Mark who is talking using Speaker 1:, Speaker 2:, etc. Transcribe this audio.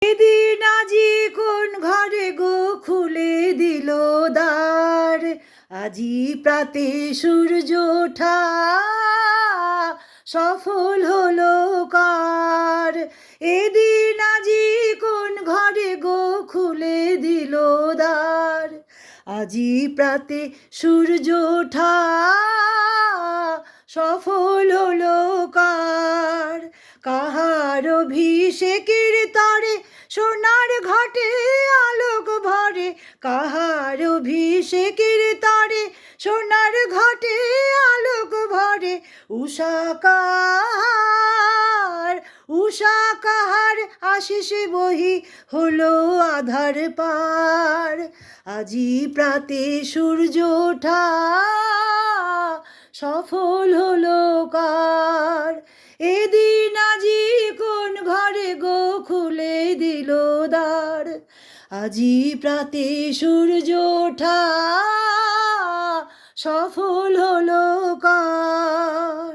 Speaker 1: এদিন আজি কোন ঘরে গো খুলে দিল দ্বার, আজি প্রাতে সূর্য ওঠা সফল হলো কার। এদিন আজি কোন ঘরে গো খুলে দিল দ্বার, আজি প্রাতে সূর্য ওঠা সফল হলো কার। কাহার অভিষেকের তরে সোনার ঘটে আলোক ভরে, কাহার অভিষেকের তরে সোনার ঘটে আলোক ভরে। উষা কাহার আশিসে বহি হলো আধার পার, আজি প্রাতে সূর্য ওঠা সফল হলো কার। এদিন আজি কোন ঘরে গো খুলে দিল দ্বার, আজি প্রাতে সূর্য ওঠা সফল হলো কার।